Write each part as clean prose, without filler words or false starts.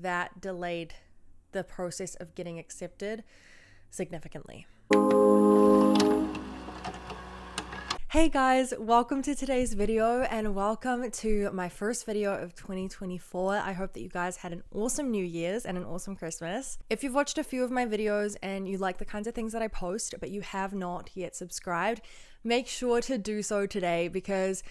that delayed the process of getting accepted significantly. Hey guys, welcome to today's video and welcome to my first video of 2024. I hope that you guys had an awesome New Year's and an awesome Christmas. If you've watched a few of my videos and you like the kinds of things that I post, but you have not yet subscribed, make sure to do so today because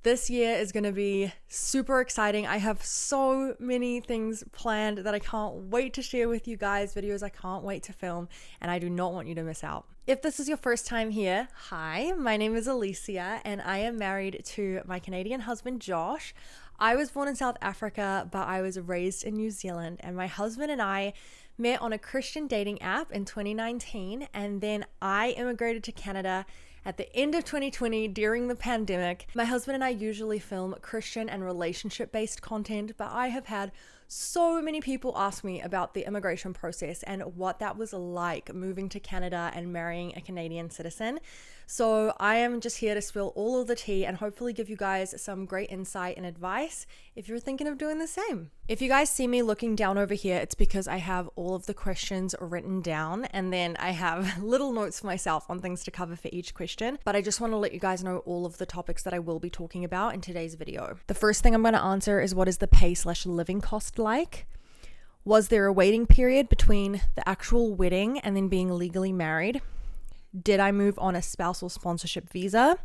this year is going to be super exciting. I have so many things planned that I can't wait to share with you guys, videos I can't wait to film, and I do not want you to miss out. If this is your first time here, hi, my name is Alicia and I am married to my Canadian husband, Josh. I was born in South Africa, but I was raised in New Zealand, and my husband and I met on a Christian dating app in 2019, and then I immigrated to Canada at the end of 2020 during the pandemic. My husband and I usually film Christian and relationship-based content, but I have had so many people ask me about the immigration process and what that was like moving to Canada and marrying a Canadian citizen. So I am just here to spill all of the tea and hopefully give you guys some great insight and advice if you're thinking of doing the same. If you guys see me looking down over here, it's because I have all of the questions written down and then I have little notes for myself on things to cover for each question. But I just want to let you guys know all of the topics that I will be talking about in today's video. The first thing I'm going to answer is, what is the pay/living cost like? Was there a waiting period between the actual wedding and then being legally married? Did I move on a spousal sponsorship visa?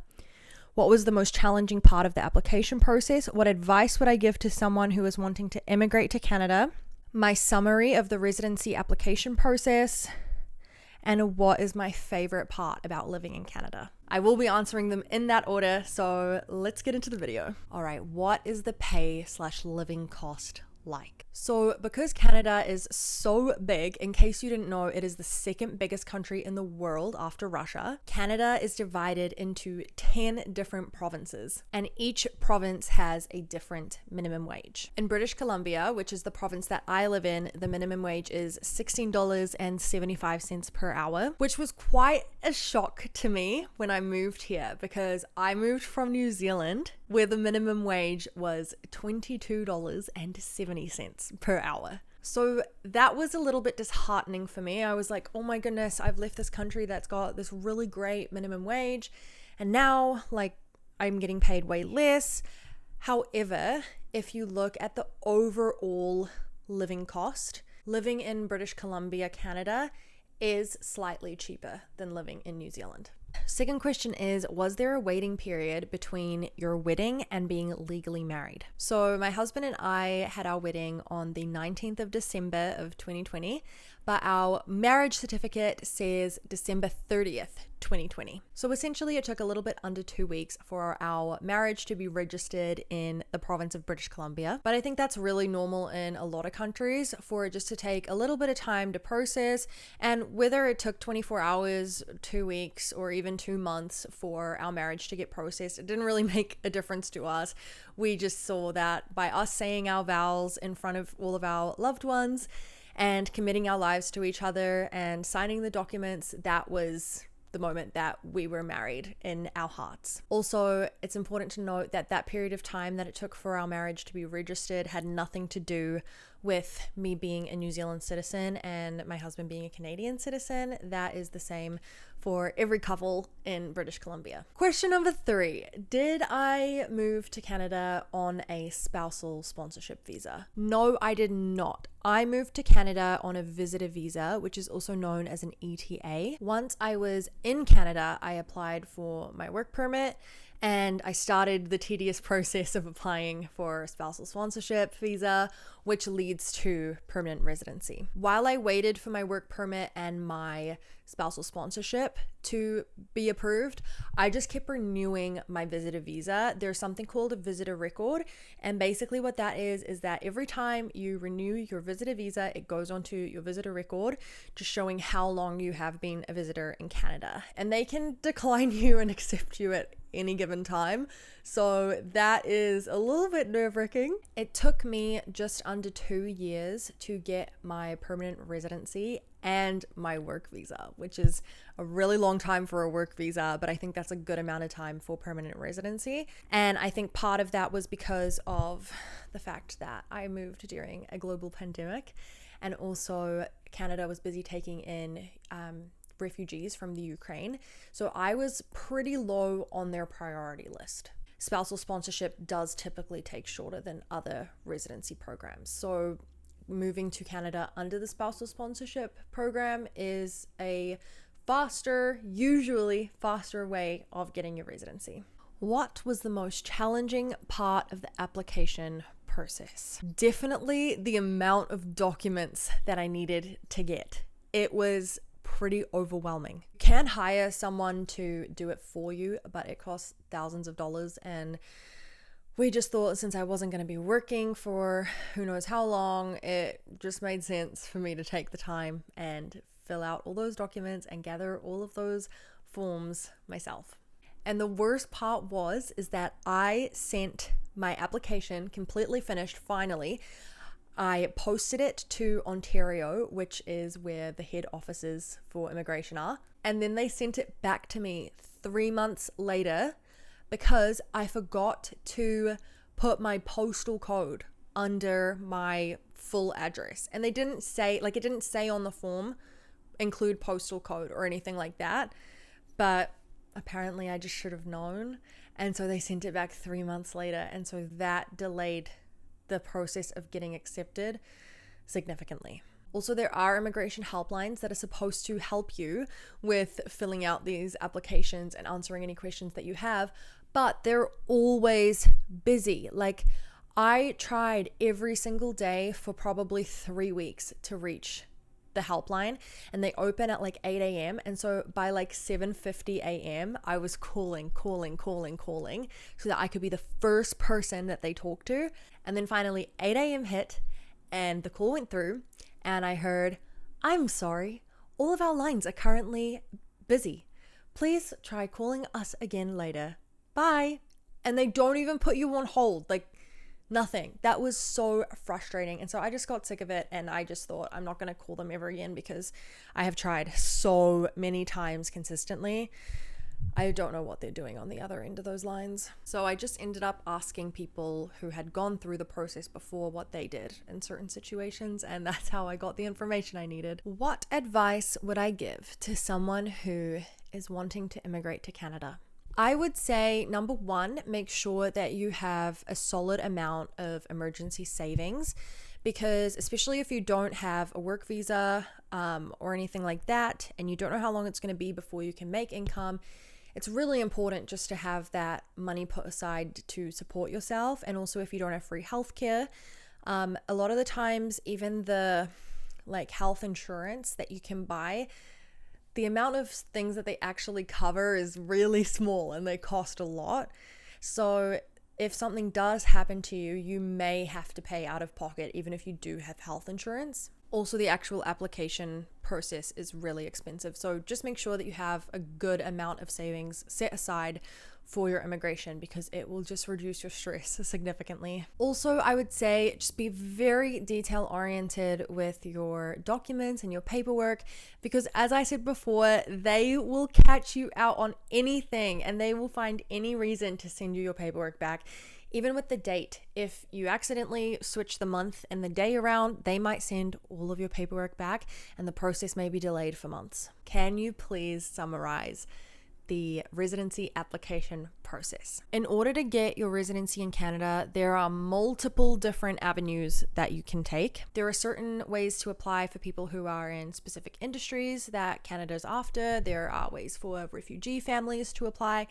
What was the most challenging part of the application process? What advice would I give to someone who is wanting to immigrate to Canada? My summary of the residency application process. And what is my favorite part about living in Canada? I will be answering them in that order, so let's get into the video. All right, what is the pay/living cost like? So because Canada is so big, in case you didn't know, it is the second biggest country in the world after Russia. Canada is divided into 10 different provinces, and each province has a different minimum wage. In British Columbia, which is the province that I live in, the minimum wage is $16.75 per hour, which was quite a shock to me when I moved here because I moved from New Zealand where the minimum wage was $22.70 per hour. So that was a little bit disheartening for me. I was like, oh my goodness, I've left this country that's got this really great minimum wage and now like I'm getting paid way less. However, if you look at the overall living cost, living in British Columbia, Canada is slightly cheaper than living in New Zealand. Second question is, was there a waiting period between your wedding and being legally married? So my husband and I had our wedding on the 19th of December of 2020, but our marriage certificate says December 30th, 2020. So essentially it took a little bit under 2 weeks for our marriage to be registered in the province of British Columbia. But I think that's really normal in a lot of countries for it just to take a little bit of time to process. And whether it took 24 hours, 2 weeks, or even 2 months for our marriage to get processed, it didn't really make a difference to us. We just saw that by us saying our vows in front of all of our loved ones and committing our lives to each other and signing the documents, that was the moment that we were married in our hearts. Also, it's important to note that that period of time that it took for our marriage to be registered had nothing to do with me being a New Zealand citizen and my husband being a Canadian citizen. That is the same for every couple in British Columbia. Question number 3, did I move to Canada on a spousal sponsorship visa? No, I did not. I moved to Canada on a visitor visa, which is also known as an ETA. Once I was in Canada, I applied for my work permit and I started the tedious process of applying for a spousal sponsorship visa, which leads to permanent residency. While I waited for my work permit and my spousal sponsorship to be approved, I just kept renewing my visitor visa. There's something called a visitor record, and basically what that is that every time you renew your visitor visa, it goes onto your visitor record, just showing how long you have been a visitor in Canada. And they can decline you and accept you at any given time. So that is a little bit nerve-wracking. It took me just under 2 years to get my permanent residency and my work visa, which is a really long time for a work visa, but I think that's a good amount of time for permanent residency. And I think part of that was because of the fact that I moved during a global pandemic, and also Canada was busy taking in refugees from the Ukraine. So I was pretty low on their priority list. Spousal sponsorship does typically take shorter than other residency programs. So moving to Canada under the spousal sponsorship program is a usually faster way of getting your residency. What was the most challenging part of the application process? Definitely the amount of documents that I needed to get. It was pretty overwhelming. You can hire someone to do it for you, but it costs thousands of dollars, and we just thought, since I wasn't going to be working for who knows how long, it just made sense for me to take the time and fill out all those documents and gather all of those forms myself. And the worst part is that I sent my application completely finished finally. I posted it to Ontario, which is where the head offices for immigration are. And then they sent it back to me 3 months later because I forgot to put my postal code under my full address. And they didn't say, it didn't say on the form, include postal code or anything like that. But apparently I just should have known. And so they sent it back 3 months later. And so that delayed the process of getting accepted significantly. Also, there are immigration helplines that are supposed to help you with filling out these applications and answering any questions that you have, but they're always busy. Like, I tried every single day for probably 3 weeks to reach the helpline, and they open at 8 a.m. And so by 7:50 a.m. I was calling so that I could be the first person that they talk to. And then finally 8 a.m. hit and the call went through, and I heard, "I'm sorry, all of our lines are currently busy. Please try calling us again later. Bye." And they don't even put you on hold. Nothing. That was so frustrating. And so I just got sick of it, and I just thought, I'm not going to call them ever again because I have tried so many times consistently. I don't know what they're doing on the other end of those lines. So I just ended up asking people who had gone through the process before what they did in certain situations, and that's how I got the information I needed. What advice would I give to someone who is wanting to immigrate to Canada? I would say, number one, make sure that you have a solid amount of emergency savings, because especially if you don't have a work visa or anything like that, and you don't know how long it's going to be before you can make income, it's really important just to have that money put aside to support yourself. And also, if you don't have free healthcare, a lot of the times, even the health insurance that you can buy, the amount of things that they actually cover is really small and they cost a lot. So if something does happen to you, you may have to pay out of pocket even if you do have health insurance. Also, the actual application process is really expensive. So just make sure that you have a good amount of savings set aside for your immigration, because it will just reduce your stress significantly. Also, I would say just be very detail oriented with your documents and your paperwork, because as I said before, they will catch you out on anything and they will find any reason to send you your paperwork back. Even with the date, if you accidentally switch the month and the day around, they might send all of your paperwork back and the process may be delayed for months. Can you please summarize the residency application process? In order to get your residency in Canada, there are multiple different avenues that you can take. There are certain ways to apply for people who are in specific industries that Canada's after. There are ways for refugee families to apply.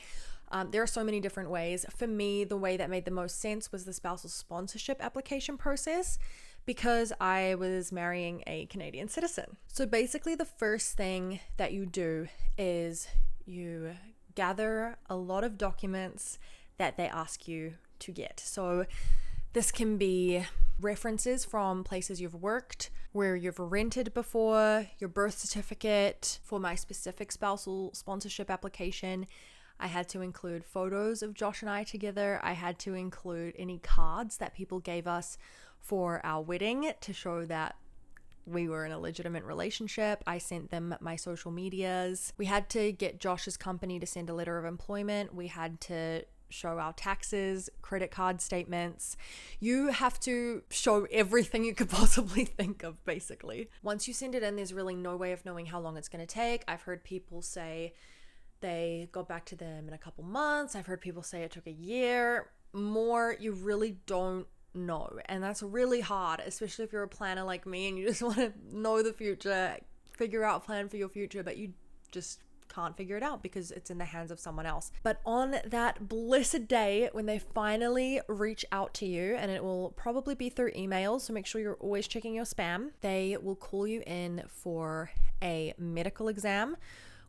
There are so many different ways. For me, the way that made the most sense was the spousal sponsorship application process, because I was marrying a Canadian citizen. So basically, the first thing that you do is you gather a lot of documents that they ask you to get. So this can be references from places you've worked, where you've rented before, your birth certificate. For my specific spousal sponsorship application, I had to include photos of Josh and I together. I had to include any cards that people gave us for our wedding to show that we were in a legitimate relationship. I sent them my social medias. We had to get Josh's company to send a letter of employment. We had to show our taxes, credit card statements. You have to show everything you could possibly think of, basically. Once you send it in, there's really no way of knowing how long it's going to take. I've heard people say they got back to them in a couple months. I've heard people say it took a year. More, you really don't know. And that's really hard, especially if you're a planner like me and you just want to know the future, figure out a plan for your future, but you just can't figure it out because it's in the hands of someone else. But on that blessed day when they finally reach out to you, and it will probably be through email, so make sure you're always checking your spam, they will call you in for a medical exam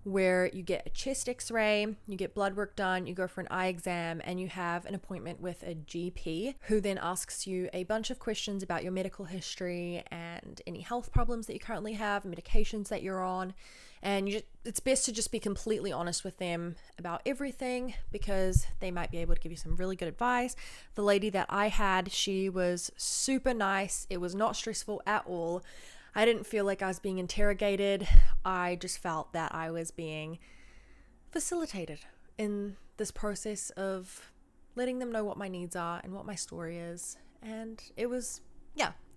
where you get a chest x-ray, you get blood work done, you go for an eye exam, and you have an appointment with a GP who then asks you a bunch of questions about your medical history and any health problems that you currently have, medications that you're on. And it's best to just be completely honest with them about everything because they might be able to give you some really good advice. The lady that I had, she was super nice. It was not stressful at all. I didn't feel like I was being interrogated. I just felt that I was being facilitated in this process of letting them know what my needs are and what my story is. And it was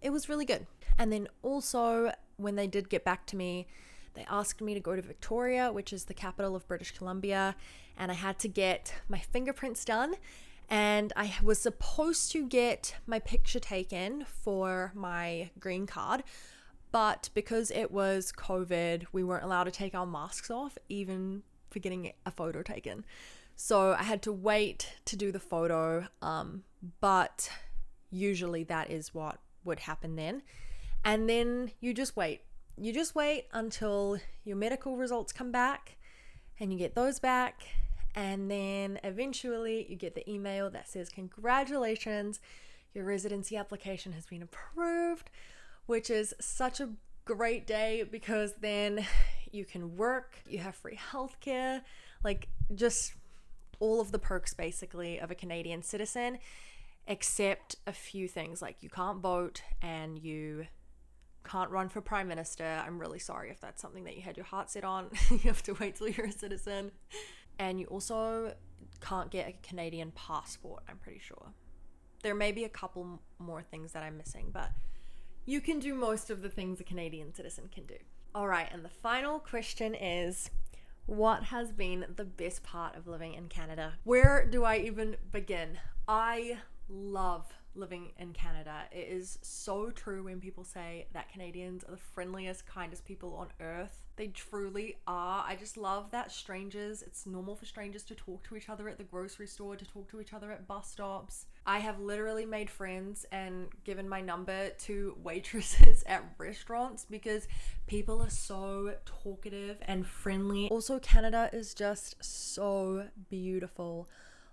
really good. And then also when they did get back to me, they asked me to go to Victoria, which is the capital of British Columbia, and I had to get my fingerprints done. And I was supposed to get my picture taken for my green card, but because it was COVID, we weren't allowed to take our masks off, even for getting a photo taken. So I had to wait to do the photo, but usually that is what would happen then. And then you just wait. You just wait until your medical results come back and you get those back. And then eventually you get the email that says, congratulations, your residency application has been approved, which is such a great day because then you can work, you have free healthcare, like just all of the perks basically of a Canadian citizen, except a few things like you can't vote and you can't run for prime minister. I'm really sorry if that's something that you had your heart set on. You have to wait till you're a citizen. And you also can't get a Canadian passport, I'm pretty sure. There may be a couple more things that I'm missing, but you can do most of the things a Canadian citizen can do. All right, and the final question is, what has been the best part of living in Canada? Where do I even begin? I love living in Canada. It is so true when people say that Canadians are the friendliest, kindest people on earth. They truly are. I just love that it's normal for strangers to talk to each other at the grocery store, to talk to each other at bus stops. I have literally made friends and given my number to waitresses at restaurants because people are so talkative and friendly. Also, Canada is just so beautiful.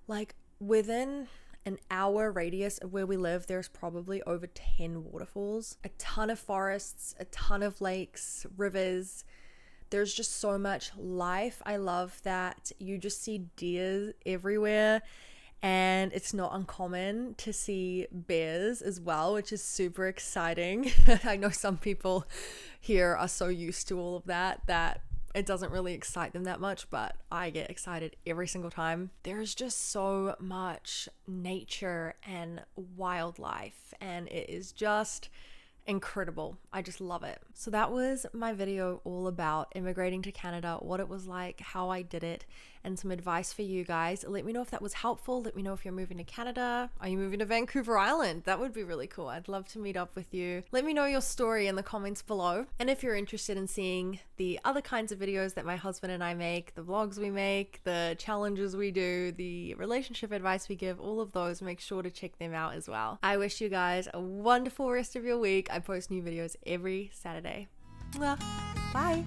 Like within an hour radius of where we live, there's probably over 10 waterfalls, a ton of forests, a ton of lakes, rivers. There's just so much life. I love that you just see deer everywhere, and it's not uncommon to see bears as well, which is super exciting. I know some people here are so used to all of that it doesn't really excite them that much, but I get excited every single time. There's just so much nature and wildlife, and it is just incredible. I just love it. So that was my video all about immigrating to Canada, what it was like, how I did it, and some advice for you guys. Let me know if that was helpful. Let me know if you're moving to Canada. Are you moving to Vancouver Island? That would be really cool. I'd love to meet up with you. Let me know your story in the comments below. And if you're interested in seeing the other kinds of videos that my husband and I make, the vlogs we make, the challenges we do, the relationship advice we give, all of those, make sure to check them out as well. I wish you guys a wonderful rest of your week. I post new videos every Saturday. Bye.